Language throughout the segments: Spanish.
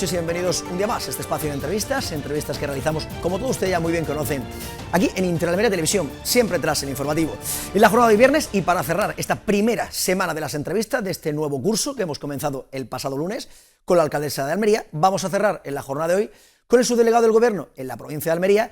noches y bienvenidos un día más a este espacio de entrevistas que realizamos, como todos ustedes ya muy bien conocen, aquí en Interalmería Televisión, siempre tras el informativo. En la jornada de viernes y para cerrar esta primera semana de las entrevistas de este nuevo curso que hemos comenzado el pasado lunes con la alcaldesa de Almería, vamos a cerrar en la jornada de hoy con el subdelegado del Gobierno en la provincia de Almería,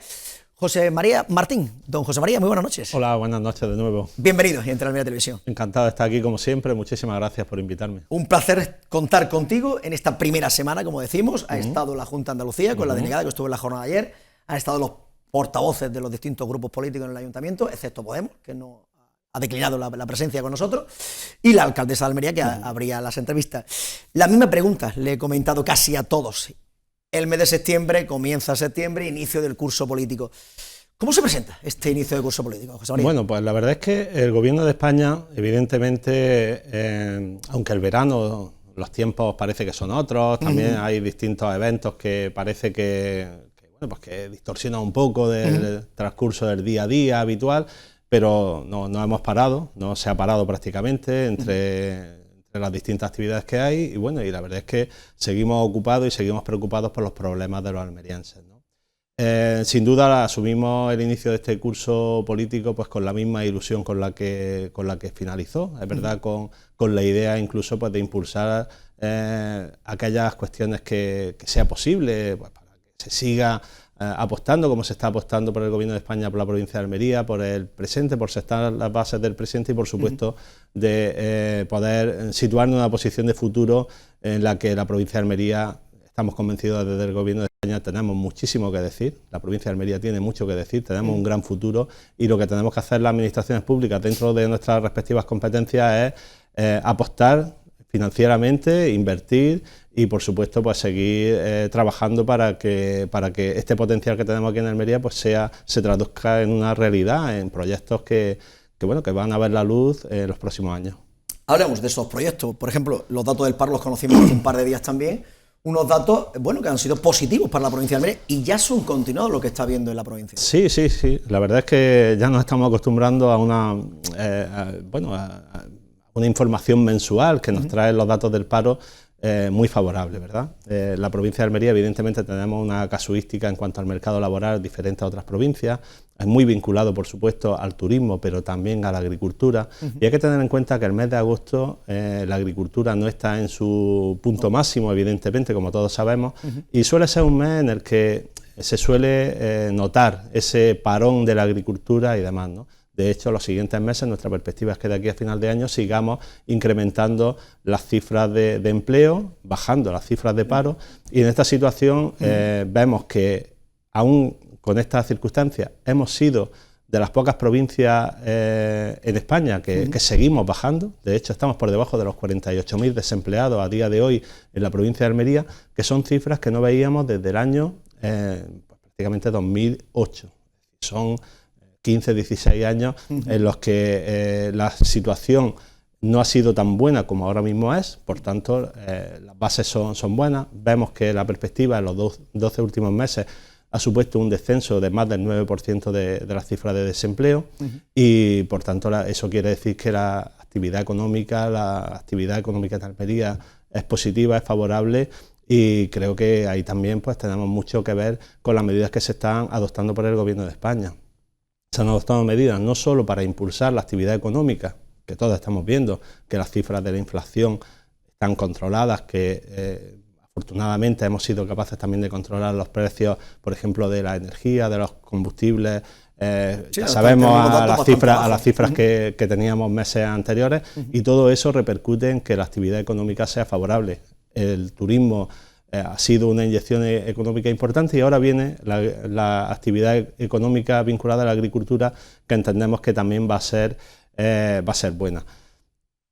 José María Martín. Don José María, muy buenas noches. Hola, buenas noches de nuevo. Bienvenido a Interalmería Televisión. Encantado de estar aquí como siempre, muchísimas gracias por invitarme. Un placer contar contigo en esta primera semana, como decimos. Ha estado la Junta de Andalucía con la delegada que estuvo en la jornada de ayer, han estado los portavoces de los distintos grupos políticos en el Ayuntamiento, excepto Podemos, que no ha declinado la presencia con nosotros, y la alcaldesa de Almería, que abría las entrevistas. La misma pregunta le he comentado casi a todos. El mes de septiembre, comienza septiembre, inicio del curso político. ¿Cómo se presenta este inicio de curso político, José María? Bueno, pues la verdad es que el Gobierno de España, evidentemente, aunque el verano, los tiempos parece que son otros, también hay distintos eventos que parece que distorsionan un poco del transcurso del día a día habitual, pero no hemos parado, no se ha parado prácticamente entre las distintas actividades que hay y bueno, y la verdad es que seguimos ocupados y seguimos preocupados por los problemas de los almerienses, ¿no? Sin duda asumimos el inicio de este curso político pues con la misma ilusión con la que finalizó, es verdad, con la idea incluso pues de impulsar aquellas cuestiones que sea posible pues, para que se siga apostando como se está apostando por el Gobierno de España, por la provincia de Almería, por el presente, por sentar las bases del presente y por supuesto de poder situarnos en una posición de futuro en la que la provincia de Almería, estamos convencidos desde el Gobierno de España, tenemos muchísimo que decir, la provincia de Almería tiene mucho que decir, tenemos un gran futuro y lo que tenemos que hacer las administraciones públicas dentro de nuestras respectivas competencias es apostar financieramente, invertir y por supuesto pues seguir trabajando para que este potencial que tenemos aquí en Almería pues se traduzca en una realidad, en proyectos que van a ver la luz en los próximos años. Hablemos de esos proyectos, por ejemplo, los datos del paro los conocimos hace un par de días también, unos datos que han sido positivos para la provincia de Almería y ya son continuados lo que está viendo en la provincia. Sí, la verdad es que ya nos estamos acostumbrando a una información mensual que nos trae los datos del paro muy favorable, ¿verdad? La provincia de Almería, evidentemente, tenemos una casuística en cuanto al mercado laboral diferente a otras provincias, es muy vinculado, por supuesto, al turismo, pero también a la agricultura, y hay que tener en cuenta que el mes de agosto la agricultura no está en su punto máximo, evidentemente, como todos sabemos, y suele ser un mes en el que se suele notar ese parón de la agricultura y demás, ¿no? De hecho, los siguientes meses, nuestra perspectiva es que de aquí a final de año sigamos incrementando las cifras de empleo, bajando las cifras de paro, y en esta situación vemos que, aún con estas circunstancias, hemos sido de las pocas provincias en España que seguimos bajando. De hecho, estamos por debajo de los 48.000 desempleados a día de hoy en la provincia de Almería, que son cifras que no veíamos desde el año prácticamente 2008. Son 15, 16 años en los que la situación no ha sido tan buena como ahora mismo es, por tanto las bases son buenas. Vemos que la perspectiva en los 12 últimos meses ha supuesto un descenso de más del 9% de las cifras de desempleo y por tanto eso quiere decir que la actividad económica de Almería es positiva, es favorable. Y creo que ahí también pues tenemos mucho que ver con las medidas que se están adoptando por el Gobierno de España. Se han adoptado medidas no solo para impulsar la actividad económica, que todos estamos viendo que las cifras de la inflación están controladas, que afortunadamente hemos sido capaces también de controlar los precios, por ejemplo, de la energía, de los combustibles. Ya sabemos a las cifras que teníamos meses anteriores y todo eso repercute en que la actividad económica sea favorable. El turismo ha sido una inyección económica importante y ahora viene la actividad económica vinculada a la agricultura, que entendemos que también va a ser buena.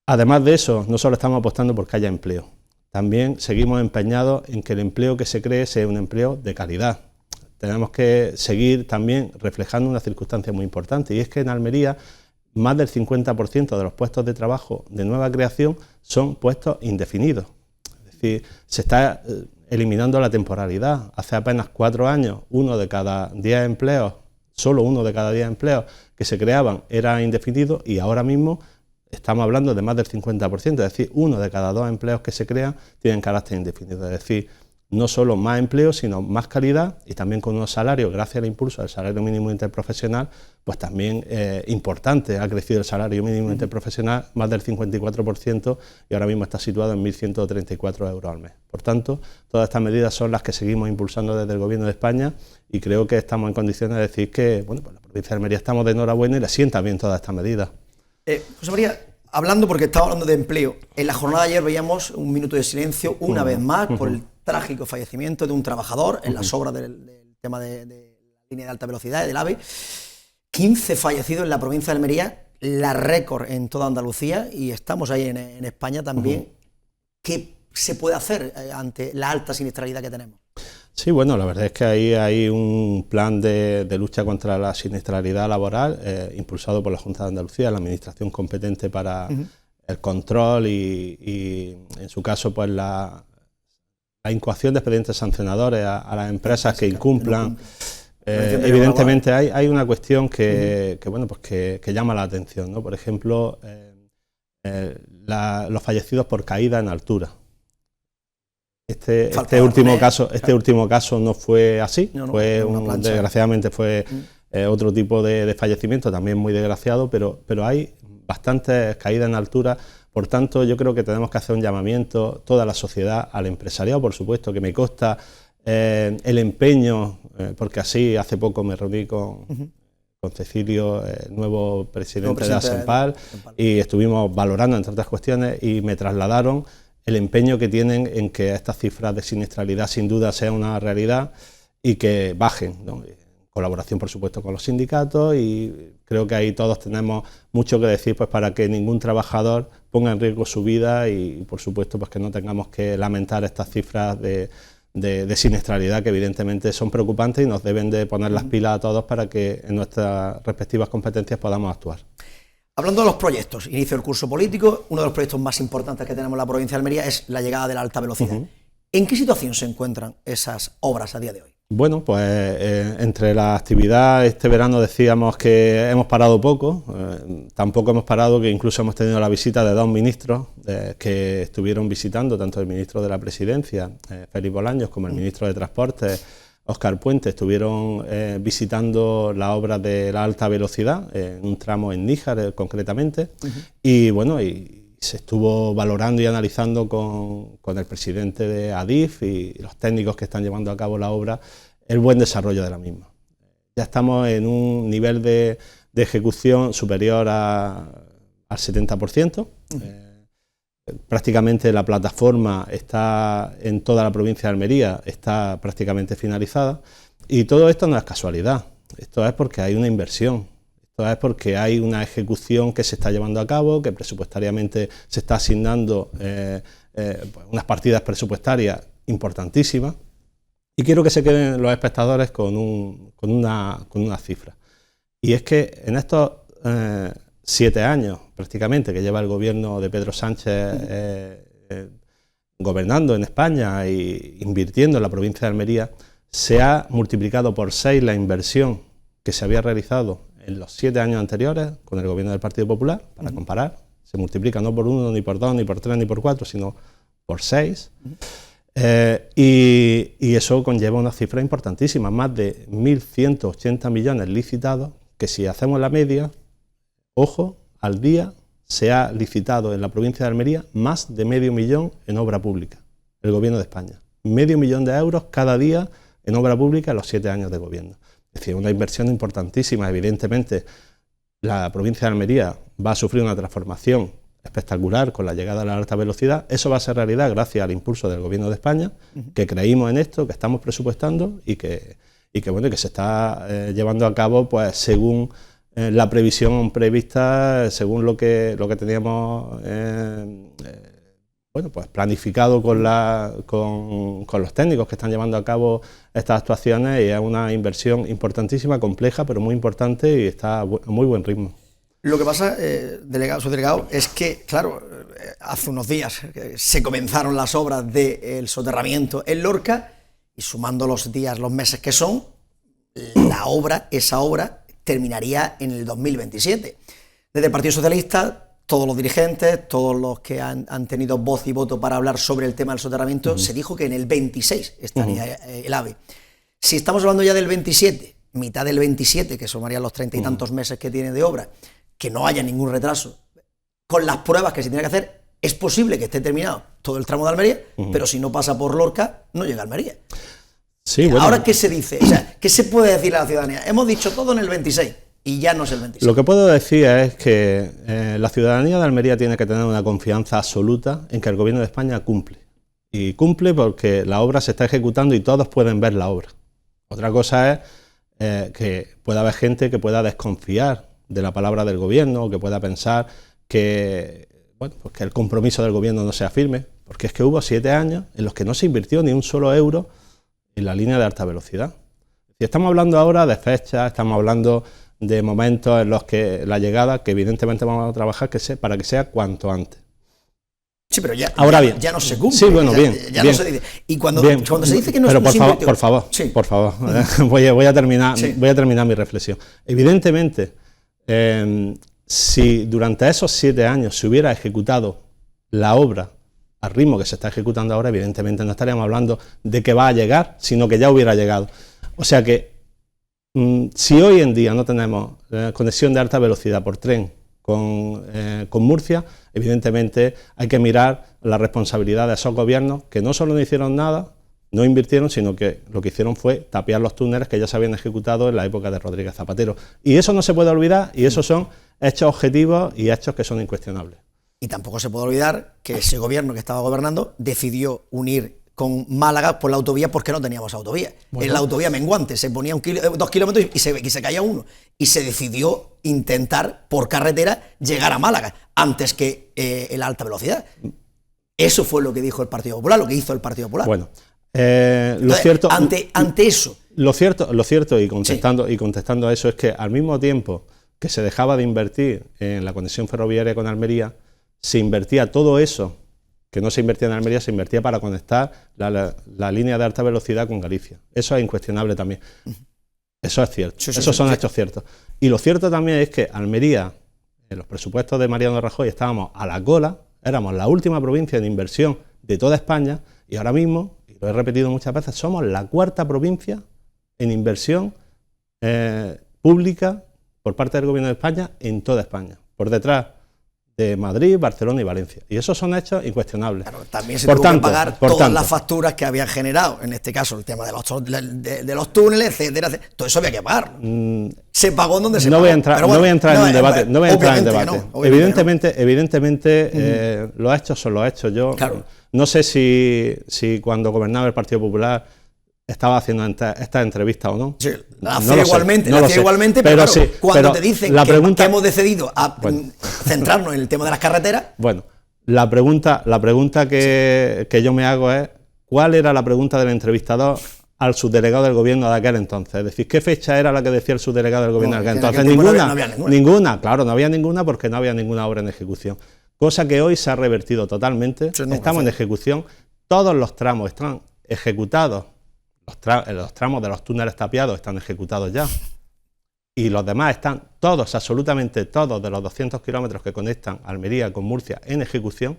Además de eso, no solo estamos apostando por que haya empleo, también seguimos empeñados en que el empleo que se cree sea un empleo de calidad. Tenemos que seguir también reflejando una circunstancia muy importante, y es que en Almería más del 50% de los puestos de trabajo de nueva creación son puestos indefinidos. Se está eliminando la temporalidad. Hace apenas 4 años, solo uno de cada 10 empleos que se creaban era indefinido y ahora mismo estamos hablando de más del 50%, es decir, 1 de cada 2 empleos que se crean tienen carácter indefinido. Es decir, no solo más empleo, sino más calidad y también con unos salarios, gracias al impulso del salario mínimo interprofesional, pues también importante. Ha crecido el salario mínimo interprofesional más del 54% y ahora mismo está situado en 1.134 euros al mes. Por tanto, todas estas medidas son las que seguimos impulsando desde el Gobierno de España y creo que estamos en condiciones de decir que, bueno, pues la provincia de Almería estamos de enhorabuena y le sientan bien todas estas medidas. José María, hablando, porque estaba hablando de empleo, en la jornada de ayer veíamos un minuto de silencio una vez más por el trágico fallecimiento de un trabajador en las obras del tema de la línea de alta velocidad, del AVE. 15 fallecidos en la provincia de Almería, la récord en toda Andalucía, y estamos ahí en España también. ¿Qué se puede hacer ante la alta siniestralidad que tenemos? Sí, bueno, la verdad es que ahí hay un plan de lucha contra la siniestralidad laboral impulsado por la Junta de Andalucía, la administración competente para el control y en su caso, pues la incoación de expedientes sancionadores a las empresas que incumplan. Evidentemente hay una cuestión que llama la atención, ¿no? Por ejemplo, los fallecidos por caída en altura. Este último caso no fue así, desgraciadamente fue otro tipo de fallecimiento, también muy desgraciado, pero hay bastantes caídas en altura. Por tanto, yo creo que tenemos que hacer un llamamiento, toda la sociedad, al empresariado, por supuesto, que me consta el empeño, porque así hace poco me reuní con Cecilio, el nuevo presidente de ASEMPAL, y estuvimos valorando, entre otras cuestiones, y me trasladaron el empeño que tienen en que estas cifras de siniestralidad sin duda sean una realidad y que bajen, ¿no? Colaboración, por supuesto, con los sindicatos, y creo que ahí todos tenemos mucho que decir, pues, para que ningún trabajador ponga en riesgo su vida y por supuesto, pues, que no tengamos que lamentar estas cifras de siniestralidad que evidentemente son preocupantes y nos deben de poner las pilas a todos para que en nuestras respectivas competencias podamos actuar. Hablando de los proyectos, inicio del curso político, uno de los proyectos más importantes que tenemos en la provincia de Almería es la llegada de la alta velocidad. ¿En qué situación se encuentran esas obras a día de hoy? Bueno, pues entre la actividad este verano decíamos que hemos parado poco, tampoco hemos parado que incluso hemos tenido la visita de dos ministros que estuvieron visitando, tanto el ministro de la Presidencia, Félix Bolaños, como el ministro de Transportes, Óscar Puente, estuvieron visitando la obra de la alta velocidad, en un tramo en Níjar concretamente, y bueno, y se estuvo valorando y analizando con el presidente de Adif y los técnicos que están llevando a cabo la obra el buen desarrollo de la misma. Ya estamos en un nivel de ejecución superior al 70%. Prácticamente la plataforma está en toda la provincia de Almería, está prácticamente finalizada, y todo esto no es casualidad, esto es porque hay una inversión. Esto es porque hay una ejecución que se está llevando a cabo, que presupuestariamente se está asignando unas partidas presupuestarias importantísimas, y quiero que se queden los espectadores con una cifra. Y es que en estos 7 años prácticamente que lleva el gobierno de Pedro Sánchez gobernando en España e invirtiendo en la provincia de Almería, se ha multiplicado por 6 la inversión que se había realizado en los 7 años anteriores con el gobierno del Partido Popular, para comparar. Se multiplica no por 1, ni por 2, ni por 3, ni por 4, sino por 6. Y eso conlleva una cifra importantísima, más de 1.180 millones licitados, que si hacemos la media, ojo, al día se ha licitado en la provincia de Almería más de 500.000 en obra pública, el gobierno de España. 500.000 de euros cada día en obra pública en los 7 años de gobierno. Es decir, una inversión importantísima. Evidentemente, la provincia de Almería va a sufrir una transformación espectacular con la llegada de la alta velocidad. Eso va a ser realidad gracias al impulso del Gobierno de España, que creímos en esto, que estamos presupuestando y que se está llevando a cabo, pues, según la previsión prevista, según lo que teníamos pues planificado con los técnicos que están llevando a cabo estas actuaciones, y es una inversión importantísima, compleja, pero muy importante, y está a muy buen ritmo. Lo que pasa, subdelegado, es que, claro, hace unos días se comenzaron las obras del soterramiento en Lorca, y sumando los días, los meses que son, esa obra terminaría en el 2027. Desde el Partido Socialista todos los dirigentes, todos los que han tenido voz y voto para hablar sobre el tema del soterramiento, se dijo que en el 26 estaría el AVE. Si estamos hablando ya del 27, mitad del 27, que sumarían los 30 y tantos meses que tiene de obra, que no haya ningún retraso, con las pruebas que se tiene que hacer, es posible que esté terminado todo el tramo de Almería, pero si no pasa por Lorca, no llega a Almería. Sí, bueno. Ahora, ¿qué se dice? O sea, ¿qué se puede decir a la ciudadanía? Hemos dicho todo en el 26 y ya no es el 26. Lo que puedo decir es que la ciudadanía de Almería tiene que tener una confianza absoluta en que el Gobierno de España cumple. Y cumple porque la obra se está ejecutando y todos pueden ver la obra. Otra cosa es que pueda haber gente que pueda desconfiar de la palabra del Gobierno, o que pueda pensar que, bueno, pues que el compromiso del Gobierno no sea firme, porque es que hubo 7 años en los que no se invirtió ni un solo euro en la línea de alta velocidad. Y estamos hablando ahora de fechas, estamos hablando de momentos en los que la llegada, que evidentemente vamos a trabajar para que sea cuanto antes. Sí, pero ya, ahora bien, ya no se cumple. Sí, bueno, bien. Ya bien, no se dice. Y cuando se dice que no pero se invirtió... por favor, sí. por favor, voy a terminar mi reflexión. Evidentemente, si durante esos 7 años se hubiera ejecutado la obra al ritmo que se está ejecutando ahora, evidentemente no estaríamos hablando de que va a llegar, sino que ya hubiera llegado. O sea que si hoy en día no tenemos conexión de alta velocidad por tren con Murcia, evidentemente hay que mirar la responsabilidad de esos gobiernos que no solo no hicieron nada, no invirtieron, sino que lo que hicieron fue tapiar los túneles que ya se habían ejecutado en la época de Rodríguez Zapatero. Y eso no se puede olvidar, y esos son hechos objetivos y hechos que son incuestionables. Y tampoco se puede olvidar que ese gobierno que estaba gobernando decidió unir con Málaga por la autovía porque no teníamos autovía. Bueno. En la autovía menguante se ponía 2 kilómetros y se caía uno. Y se decidió intentar por carretera llegar a Málaga antes que en la alta velocidad. Eso fue lo que dijo el Partido Popular, lo que hizo el Partido Popular. Bueno, entonces, cierto, ante eso. Lo cierto y contestando a eso es que al mismo tiempo que se dejaba de invertir en la conexión ferroviaria con Almería, se invertía todo eso que no se invertía en Almería, se invertía para conectar la línea de alta velocidad con Galicia. Eso es incuestionable también. Eso es cierto. Esos son hechos ciertos. Y lo cierto también es que Almería, en los presupuestos de Mariano Rajoy, estábamos a la cola, éramos la última provincia en inversión de toda España, y ahora mismo, y lo he repetido muchas veces, somos la 4ª provincia en inversión pública por parte del Gobierno de España en toda España, por detrás de Madrid, Barcelona y Valencia. Y esos son hechos incuestionables. Claro, también se tuvo que pagar todas las facturas que habían generado, en este caso el tema de los túneles, etcétera, etcétera. Todo eso había que pagar. Se pagó donde se pagó. No voy a entrar en un debate. No voy a entrar en debate. Evidentemente, los hechos son los hechos. Yo no sé si cuando gobernaba el Partido Popular estaba haciendo esta entrevista o no. Sí, la hacía igualmente, pero claro, cuando te dicen que hemos decidido centrarnos en el tema de las carreteras. Bueno, la pregunta que yo me hago es: ¿cuál era la pregunta del entrevistador al subdelegado del gobierno de aquel entonces? Es decir, ¿qué fecha era la que decía el subdelegado del gobierno de aquel entonces? Ninguna, claro, no había ninguna porque no había ninguna obra en ejecución. Cosa que hoy se ha revertido totalmente. Estamos en ejecución, todos los tramos están ejecutados. Los tramos de los túneles tapiados están ejecutados ya. Y los demás están todos, absolutamente todos, de los 200 kilómetros que conectan Almería con Murcia en ejecución,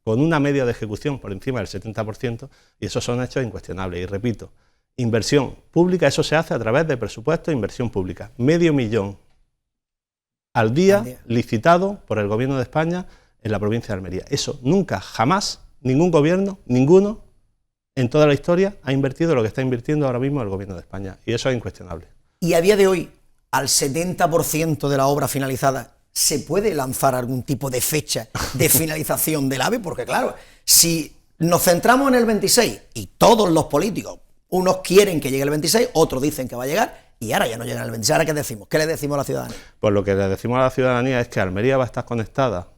con una media de ejecución por encima del 70%, y esos son hechos incuestionables. Y repito, inversión pública, eso se hace a través de presupuesto de inversión pública. 500.000 al día licitado por el Gobierno de España en la provincia de Almería. Eso nunca, jamás, ningún gobierno, ninguno, en toda la historia, ha invertido lo que está invirtiendo ahora mismo el Gobierno de España. Y eso es incuestionable. Y a día de hoy, al 70% de la obra finalizada, ¿se puede lanzar algún tipo de fecha de finalización del AVE? Porque claro, si nos centramos en el 26 y todos los políticos, unos quieren que llegue el 26, otros dicen que va a llegar, y ahora ya no llega el 26, ¿ahora qué decimos? ¿Qué le decimos a la ciudadanía? Pues lo que le decimos a la ciudadanía es que Almería va a estar conectada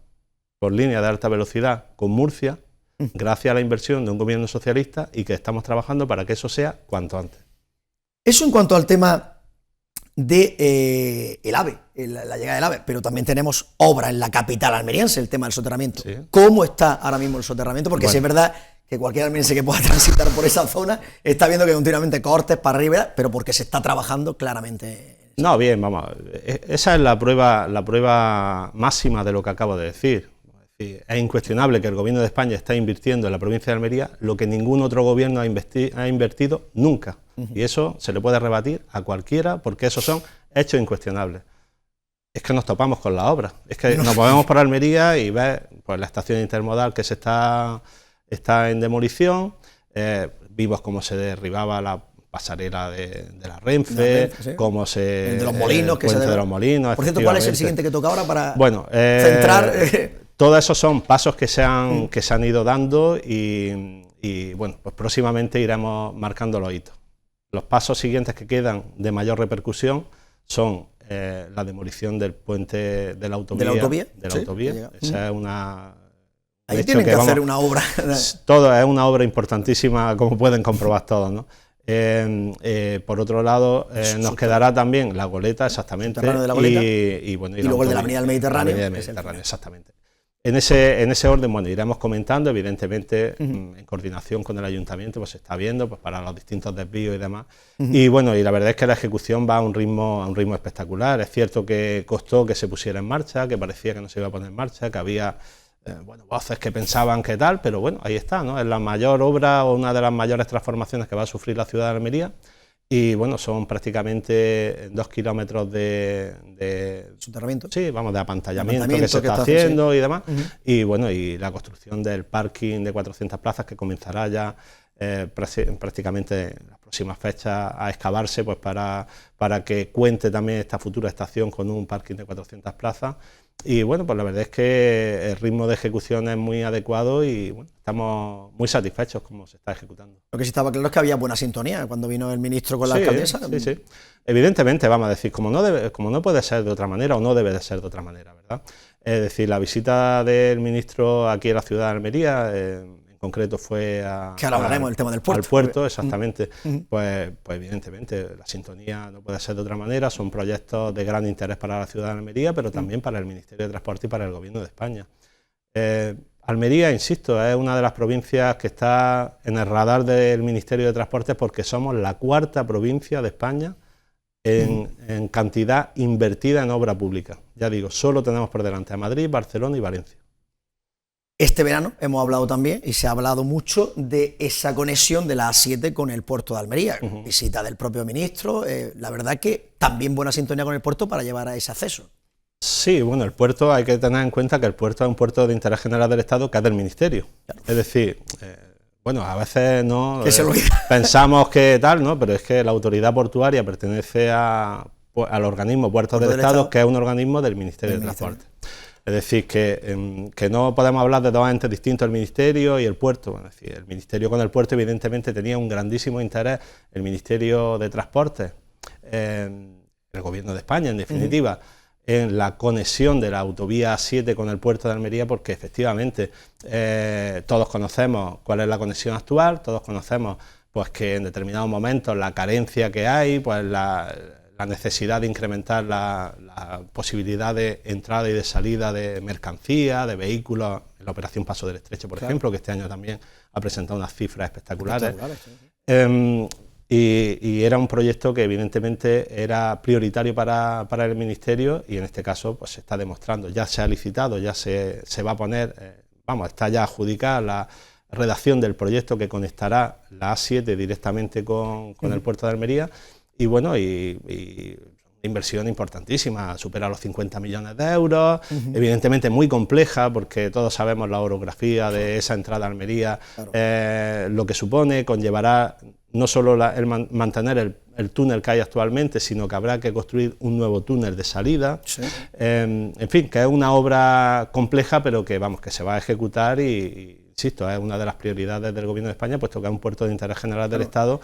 por línea de alta velocidad con Murcia, gracias a la inversión de un gobierno socialista, y que estamos trabajando para que eso sea cuanto antes. Eso en cuanto al tema de el AVE, la llegada del AVE, pero también tenemos obra en la capital almeriense, el tema del soterramiento. Sí. ¿Cómo está ahora mismo el soterramiento? Porque sí es verdad que cualquier almeriense que pueda transitar por esa zona está viendo que continuamente cortes para arriba, pero porque se está trabajando claramente No, bien, vamos, esa es la prueba máxima de lo que acabo de decir. Es incuestionable que el Gobierno de España está invirtiendo en la provincia de Almería lo que ningún otro gobierno ha invertido nunca. Y eso se le puede rebatir a cualquiera porque esos son hechos incuestionables. Es que nos topamos con la obra. Es que nos movemos por Almería y ver pues, la estación intermodal que está en demolición, vimos cómo se derribaba la pasarela de la Renfe, sí. cómo se... El de los molinos. Puente de los Molinos. Por cierto, ¿cuál es el siguiente que toca ahora para centrar? Todos esos son pasos que se han ido dando y bueno, pues próximamente iremos marcando los hitos. Los pasos siguientes que quedan de mayor repercusión son la demolición del puente de la autovía. Esa es una... Ahí tienen que hacer una obra. Todo es una obra importantísima, como pueden comprobar todos, ¿no? Por otro lado, nos quedará también la goleta, exactamente, y luego el de la Avenida del Mediterráneo. Exactamente. En ese orden, bueno, iremos comentando, evidentemente, en coordinación con el ayuntamiento, pues se está viendo pues, para los distintos desvíos y demás. Y bueno, y la verdad es que la ejecución va a un ritmo espectacular. Es cierto que costó que se pusiera en marcha, que parecía que no se iba a poner en marcha, que había voces que pensaban que tal, pero bueno, ahí está, ¿no? Es la mayor obra o una de las mayores transformaciones que va a sufrir la ciudad de Almería. Y bueno, son prácticamente 2 kilómetros de soterramiento. Sí, vamos, de apantallamiento que se está haciendo y demás. Y bueno, y la construcción del parking de 400 plazas que comenzará ya prácticamente en las próximas fechas a excavarse pues para que cuente también esta futura estación con un parking de 400 plazas. Y bueno, pues la verdad es que el ritmo de ejecución es muy adecuado y bueno, estamos muy satisfechos como se está ejecutando. Lo que sí estaba claro es que había buena sintonía cuando vino el ministro con la alcaldesa. Sí. Evidentemente, vamos a decir, como no puede ser de otra manera o no debe de ser de otra manera, ¿verdad? Es decir, la visita del ministro aquí en la ciudad de Almería, en concreto fue que ahora hablaremos del tema del puerto. Al puerto, exactamente. Pues evidentemente la sintonía no puede ser de otra manera, son proyectos de gran interés para la ciudad de Almería, pero también para el Ministerio de Transporte y para el Gobierno de España. Almería, insisto, es una de las provincias que está en el radar del Ministerio de Transporte porque somos la 4ª provincia de España en cantidad invertida en obra pública. Ya digo, solo tenemos por delante a Madrid, Barcelona y Valencia. Este verano hemos hablado también, y se ha hablado mucho, de esa conexión de la A7 con el puerto de Almería. Visita del propio ministro, la verdad que también buena sintonía con el puerto para llevar a ese acceso. Sí, bueno, el puerto hay que tener en cuenta que el puerto es un puerto de interés general del Estado que es del Ministerio. Claro. Es decir, bueno, a veces no pensamos que tal, ¿no? Pero es que la autoridad portuaria pertenece al organismo Puertos del Estado, que es un organismo del Ministerio de Transporte. Es decir, que no podemos hablar de dos entes distintos, el Ministerio y el puerto. Es decir, el Ministerio con el puerto evidentemente tenía un grandísimo interés, el Ministerio de Transportes, el Gobierno de España en definitiva, en la conexión de la autovía 7 con el puerto de Almería, porque efectivamente todos conocemos cuál es la conexión actual, todos conocemos pues que en determinados momentos la carencia que hay, pues la necesidad de incrementar la posibilidad de entrada y de salida de mercancía, de vehículos, en la operación Paso del Estrecho, por ejemplo, que este año también ha presentado unas cifras espectaculares. Y era un proyecto que evidentemente era prioritario para el Ministerio y en este caso pues se está demostrando, ya se ha licitado, ya se va a poner, está ya adjudicada la redacción del proyecto que conectará la A7 directamente con el puerto de Almería. Y bueno, y inversión importantísima, supera los 50 millones de euros, evidentemente muy compleja porque todos sabemos la orografía de esa entrada a Almería, lo que supone, conllevará no solo el mantener el túnel que hay actualmente, sino que habrá que construir un nuevo túnel de salida, en fin, que es una obra compleja pero que se va a ejecutar y insisto, es una de las prioridades del Gobierno de España, puesto que es un puerto de interés general del Estado.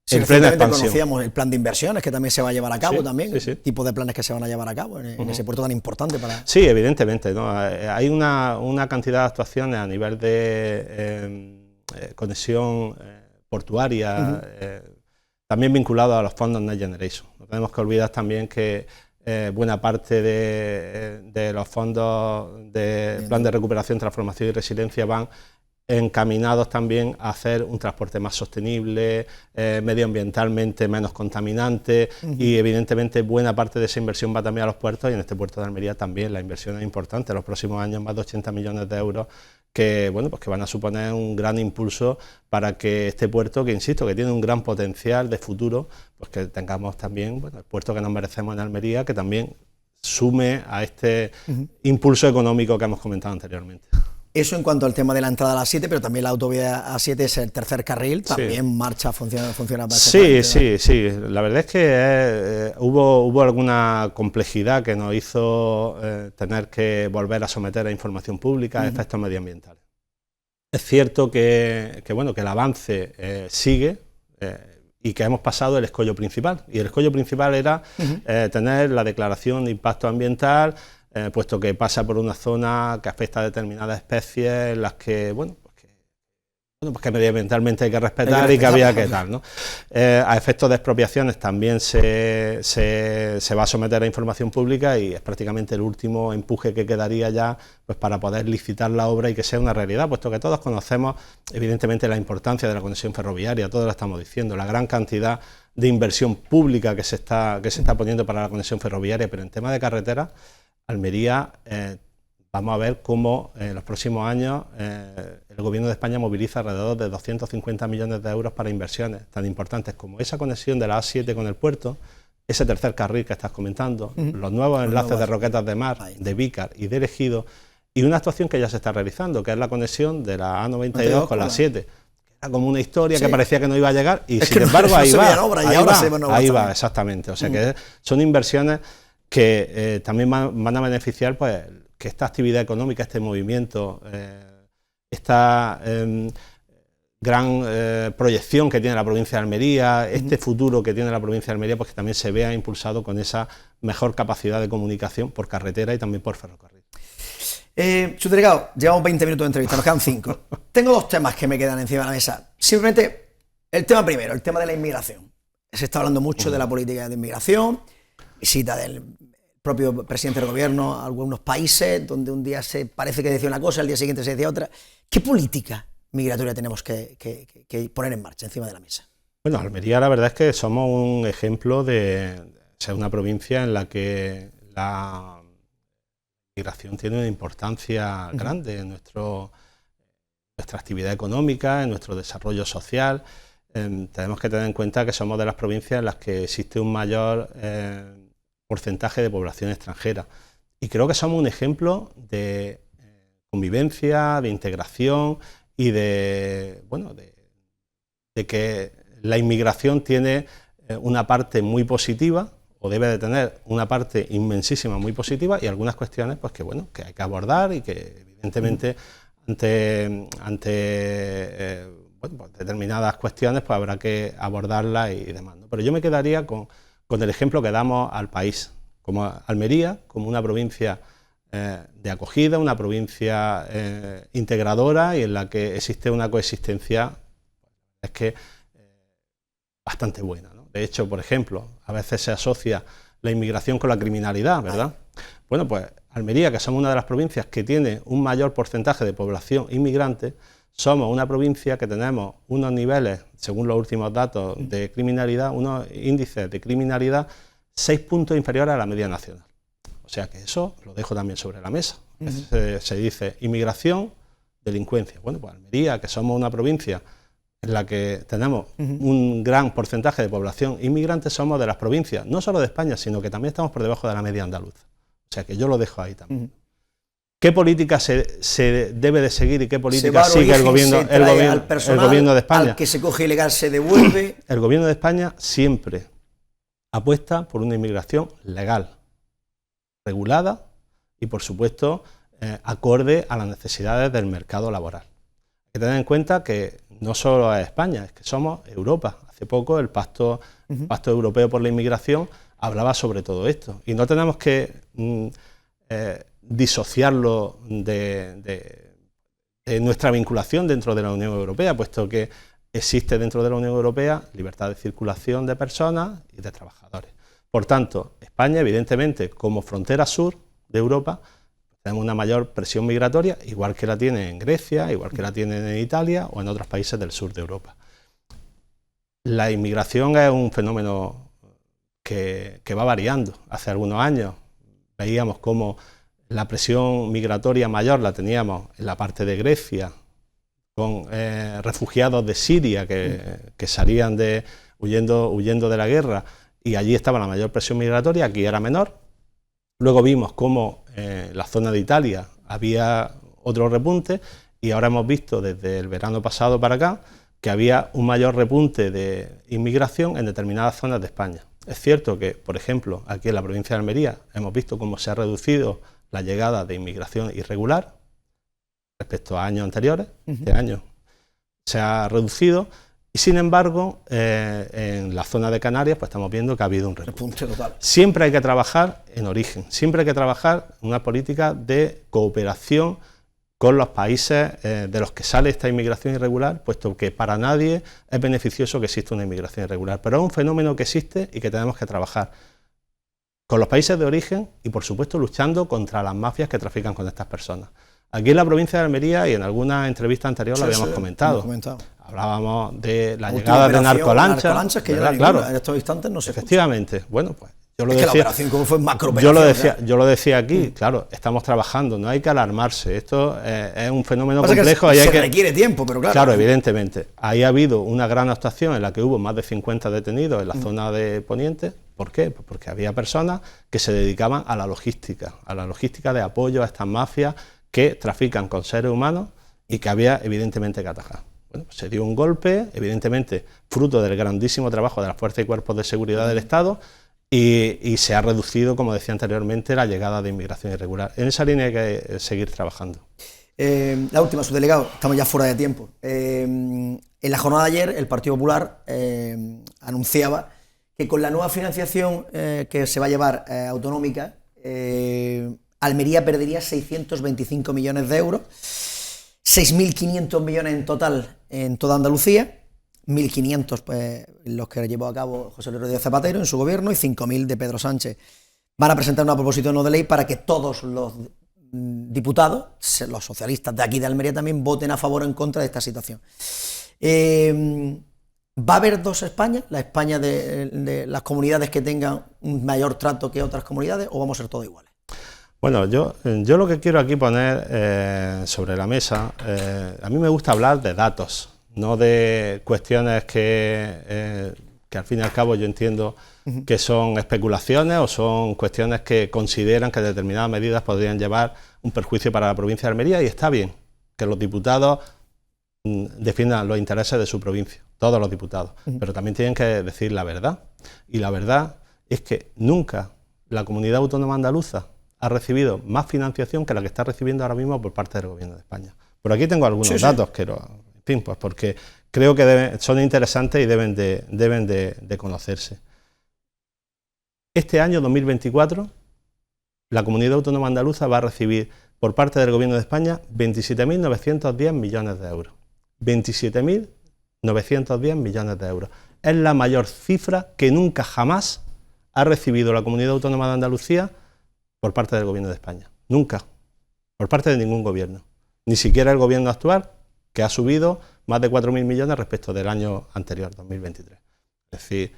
Sí, recientemente conocíamos el plan de inversiones que también se va a llevar a cabo el tipo de planes que se van a llevar a cabo en ese puerto tan importante para... Sí, evidentemente, ¿no? Hay una cantidad de actuaciones a nivel de conexión portuaria, también vinculado a los fondos Next Generation. No tenemos que olvidar también que buena parte de los fondos de Plan de Recuperación, Transformación y Resiliencia van encaminados también a hacer un transporte más sostenible, medioambientalmente menos contaminante, y evidentemente buena parte de esa inversión va también a los puertos, y en este puerto de Almería también la inversión es importante. En los próximos años más de 80 millones de euros que, bueno, pues que van a suponer un gran impulso para que este puerto, que insisto, que tiene un gran potencial de futuro, pues que tengamos también, bueno, el puerto que nos merecemos en Almería, que también sume a este impulso económico que hemos comentado anteriormente. Eso en cuanto al tema de la entrada a la 7, pero también la autovía A7 es el tercer carril, también marcha, funciona Sí. La verdad es que hubo alguna complejidad que nos hizo tener que volver a someter a información pública a efectos medioambientales. Es cierto que el avance sigue y que hemos pasado el escollo principal. Y el escollo principal era tener la declaración de impacto ambiental, puesto que pasa por una zona que afecta a determinadas especies, en las que, que medioambientalmente hay que respetar y que había que tal, ¿no? A efectos de expropiaciones también se va a someter a información pública, y es prácticamente el último empuje que quedaría ya, pues, para poder licitar la obra y que sea una realidad, puesto que todos conocemos evidentemente la importancia de la conexión ferroviaria, todos lo estamos diciendo, la gran cantidad de inversión pública que se está poniendo para la conexión ferroviaria, pero en tema de carretera, Almería, vamos a ver cómo en los próximos años el Gobierno de España moviliza alrededor de 250 millones de euros para inversiones tan importantes como esa conexión de la A7 con el puerto, ese tercer carril que estás comentando, los nuevos enlaces de Roquetas de Mar, de Vícar y de Ejido, y una actuación que ya se está realizando, que es la conexión de la A92 con la A7. Era como una historia que parecía que no iba a llegar, y sin embargo ahí va, exactamente. O sea que son inversiones que también van a beneficiar, pues, que esta actividad económica, este movimiento, esta gran proyección que tiene la provincia de Almería, este futuro que tiene la provincia de Almería, pues que también se vea impulsado con esa mejor capacidad de comunicación por carretera y también por ferrocarril. Subdelegado, llevamos 20 minutos de entrevista, nos quedan 5. Tengo 2 temas que me quedan encima de la mesa. Simplemente, el tema primero, el tema de la inmigración. Se está hablando mucho de la política de inmigración, visita del propio presidente del gobierno a algunos países, donde un día se parece que decía una cosa, al día siguiente se decía otra. ¿Qué política migratoria tenemos que poner en marcha encima de la mesa? Bueno, Almería, la verdad es que somos un ejemplo de ser una provincia en la que la migración tiene una importancia grande en nuestra actividad económica, en nuestro desarrollo social. Tenemos que tener en cuenta que somos de las provincias en las que existe un mayor porcentaje de población extranjera, y creo que somos un ejemplo de convivencia, de integración y de que la inmigración tiene una parte muy positiva, o debe de tener una parte inmensísima muy positiva, y algunas cuestiones, pues, que hay que abordar, y que evidentemente ante determinadas cuestiones, pues habrá que abordarlas y demás, ¿no? Pero yo me quedaría con el ejemplo que damos al país, como Almería, como una provincia de acogida, una provincia integradora, y en la que existe una coexistencia bastante buena, ¿no? De hecho, por ejemplo, a veces se asocia la inmigración con la criminalidad, ¿verdad? Bueno, pues Almería, que somos una de las provincias que tiene un mayor porcentaje de población inmigrante, somos una provincia que tenemos unos niveles, según los últimos datos de criminalidad, unos índices de criminalidad 6 puntos inferiores a la media nacional. O sea que eso lo dejo también sobre la mesa. Se dice inmigración, delincuencia. Bueno, pues Almería, que somos una provincia en la que tenemos un gran porcentaje de población inmigrante, somos de las provincias, no solo de España, sino que también estamos por debajo de la media andaluza. O sea que yo lo dejo ahí también. ¿Qué política se debe de seguir y qué política sigue el gobierno de España? Al que se coge ilegal se devuelve. El gobierno de España siempre apuesta por una inmigración legal, regulada y, por supuesto, acorde a las necesidades del mercado laboral. Hay que tener en cuenta que no solo es España, es que somos Europa. Hace poco el Pacto Europeo por la Inmigración hablaba sobre todo esto, y no tenemos que disociarlo de nuestra vinculación dentro de la Unión Europea, puesto que existe dentro de la Unión Europea libertad de circulación de personas y de trabajadores. Por tanto, España, evidentemente, como frontera sur de Europa, Tenemos una mayor presión migratoria, igual que la tiene en Grecia, igual que la tiene en Italia o en otros países del sur de Europa. La inmigración es un fenómeno que va variando. Hace algunos años veíamos cómo la presión migratoria mayor la teníamos en la parte de Grecia, con refugiados de Siria que salían huyendo de la guerra, y allí estaba la mayor presión migratoria, aquí era menor. Luego vimos cómo en la zona de Italia había otro repunte, y ahora hemos visto desde el verano pasado para acá que había un mayor repunte de inmigración en determinadas zonas de España. Es cierto que, por ejemplo, aquí en la provincia de Almería hemos visto cómo se ha reducido la llegada de inmigración irregular respecto a años anteriores. Este año se ha reducido, y sin embargo en la zona de Canarias pues estamos viendo que ha habido un repunte total. Siempre hay que trabajar en origen, siempre hay que trabajar en una política de cooperación con los países de los que sale esta inmigración irregular, puesto que para nadie es beneficioso que exista una inmigración irregular, pero es un fenómeno que existe y que tenemos que trabajar con los países de origen y, por supuesto, luchando contra las mafias que trafican con estas personas. Aquí en la provincia de Almería, y en alguna entrevista anterior lo habíamos comentado, hablábamos de la llegada de narcolanchas, que claro, en estos instantes no se efectivamente, bueno, pues yo lo decía, que la operación como fue macro yo lo decía aquí, claro, estamos trabajando, no hay que alarmarse, esto es un fenómeno complejo. Se requiere tiempo, pero claro. Claro, evidentemente. Ahí ha habido una gran actuación en la que hubo más de 50 detenidos en la zona de Poniente. ¿Por qué? Pues porque había personas que se dedicaban a la logística de apoyo a estas mafias que trafican con seres humanos y que había evidentemente que atajar. Bueno, pues se dio un golpe, evidentemente fruto del grandísimo trabajo de las fuerzas y cuerpos de seguridad del Estado, y se ha reducido, como decía anteriormente, la llegada de inmigración irregular. En esa línea hay que seguir trabajando. La última, subdelegado, estamos ya fuera de tiempo. En la jornada de ayer el Partido Popular anunciaba que con la nueva financiación que se va a llevar autonómica, Almería perdería 625 millones de euros, 6.500 millones en total en toda Andalucía, 1.500 pues, los que llevó a cabo José Luis Rodríguez Zapatero en su gobierno y 5.000 de Pedro Sánchez. Van a presentar una proposición no de ley para que todos los diputados, los socialistas de aquí de Almería también, voten a favor o en contra de esta situación. ¿Va a haber dos Españas? ¿La España de las comunidades que tengan un mayor trato que otras comunidades, o vamos a ser todos iguales? Bueno, yo lo que quiero aquí poner sobre la mesa, a mí me gusta hablar de datos, no de cuestiones que al fin y al cabo yo entiendo que son especulaciones o son cuestiones que consideran que determinadas medidas podrían llevar un perjuicio para la provincia de Almería, y está bien que los diputados defiendan los intereses de su provincia, todos los diputados, pero también tienen que decir la verdad, y la verdad es que nunca la comunidad autónoma andaluza ha recibido más financiación que la que está recibiendo ahora mismo por parte del Gobierno de España. Por aquí tengo algunos datos que, en fin, pues porque creo que son interesantes y deben de conocerse. Este año 2024, la comunidad autónoma andaluza va a recibir por parte del Gobierno de España 27.910 millones de euros. 27.910 millones de euros. Es la mayor cifra que nunca jamás ha recibido la comunidad autónoma de Andalucía por parte del Gobierno de España. Nunca. Por parte de ningún gobierno. Ni siquiera el gobierno actual, que ha subido más de 4.000 millones respecto del año anterior, 2023. Es decir,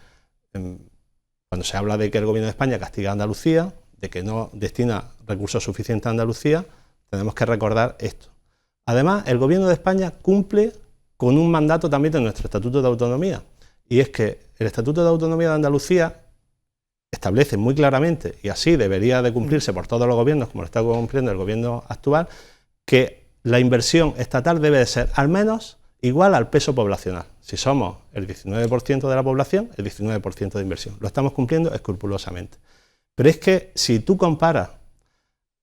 cuando se habla de que el Gobierno de España castiga a Andalucía, de que no destina recursos suficientes a Andalucía, tenemos que recordar esto. Además, el Gobierno de España cumple con un mandato también de nuestro Estatuto de Autonomía, y es que el Estatuto de Autonomía de Andalucía establece muy claramente, y así debería de cumplirse por todos los gobiernos, como lo está cumpliendo el gobierno actual, que la inversión estatal debe de ser al menos igual al peso poblacional. Si somos el 19% de la población, el 19% de inversión. Lo estamos cumpliendo escrupulosamente. Pero es que si tú comparas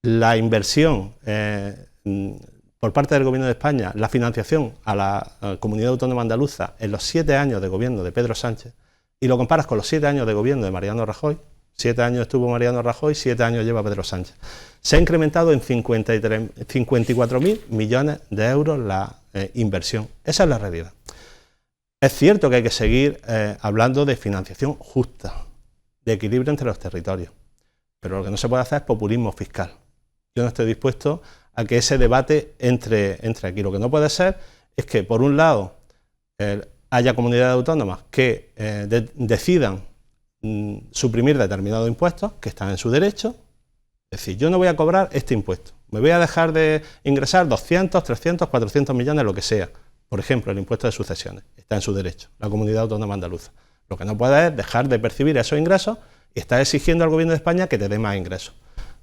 la inversión por parte del Gobierno de España, la financiación a la comunidad autónoma andaluza en los 7 años de gobierno de Pedro Sánchez, y lo comparas con los 7 años de gobierno de Mariano Rajoy, 7 años estuvo Mariano Rajoy, 7 años lleva Pedro Sánchez, se ha incrementado en 54.000 millones de euros la inversión. Esa es la realidad. Es cierto que hay que seguir hablando de financiación justa, de equilibrio entre los territorios, pero lo que no se puede hacer es populismo fiscal. Yo no estoy dispuesto a que ese debate entre aquí. Lo que no puede ser es que, por un lado, haya comunidades autónomas que decidan suprimir determinados impuestos que están en su derecho. Es decir, yo no voy a cobrar este impuesto, me voy a dejar de ingresar 200, 300, 400 millones, lo que sea. Por ejemplo, el impuesto de sucesiones está en su derecho, la comunidad autónoma andaluza. Lo que no puede es dejar de percibir esos ingresos y estar exigiendo al gobierno de España que te dé más ingresos.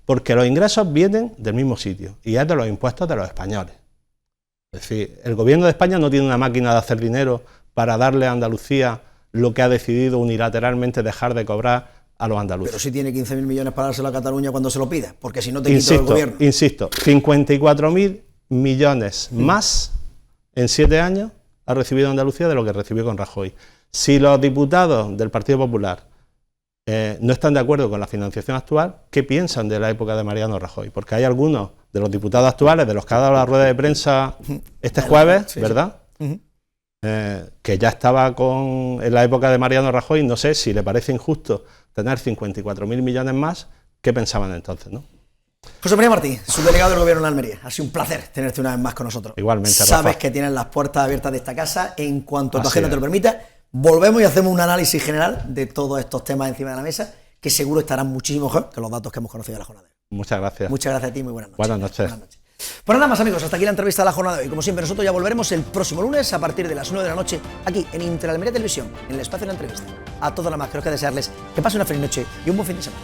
Porque los ingresos vienen del mismo sitio y es de los impuestos de los españoles. Es decir, el gobierno de España no tiene una máquina de hacer dinero para darle a Andalucía lo que ha decidido unilateralmente dejar de cobrar a los andaluces. Pero sí tiene 15.000 millones para dárselo a Cataluña cuando se lo pida, porque si no te quito el gobierno. Insisto, 54.000 millones más en 7 años ha recibido Andalucía de lo que recibió con Rajoy. Si los diputados del Partido Popular no están de acuerdo con la financiación actual, ¿qué piensan de la época de Mariano Rajoy? Porque hay algunos de los diputados actuales, de los que ha dado la rueda de prensa este jueves, sí, ¿verdad? Sí. Que ya estaba en la época de Mariano Rajoy. No sé si le parece injusto tener 54.000 millones más. ¿Qué pensaban entonces, no? José María Martí, subdelegado del Gobierno en Almería. Ha sido un placer tenerte una vez más con nosotros. Igualmente, Rafa. Sabes que tienes las puertas abiertas de esta casa. En cuanto tu agenda te lo permita, volvemos y hacemos un análisis general de todos estos temas encima de la mesa, que seguro estarán muchísimo mejor que los datos que hemos conocido de la jornada. Muchas gracias. Muchas gracias a ti, muy buenas noches. Buenas noches. Buenas noches. Pues nada más, amigos, hasta aquí la entrevista de la jornada de hoy. Como siempre, nosotros ya volveremos el próximo lunes a partir de las 9 de la noche aquí en Interalmería Televisión, en el espacio de la entrevista. A todos nada más, creo que desearles que pasen una feliz noche y un buen fin de semana.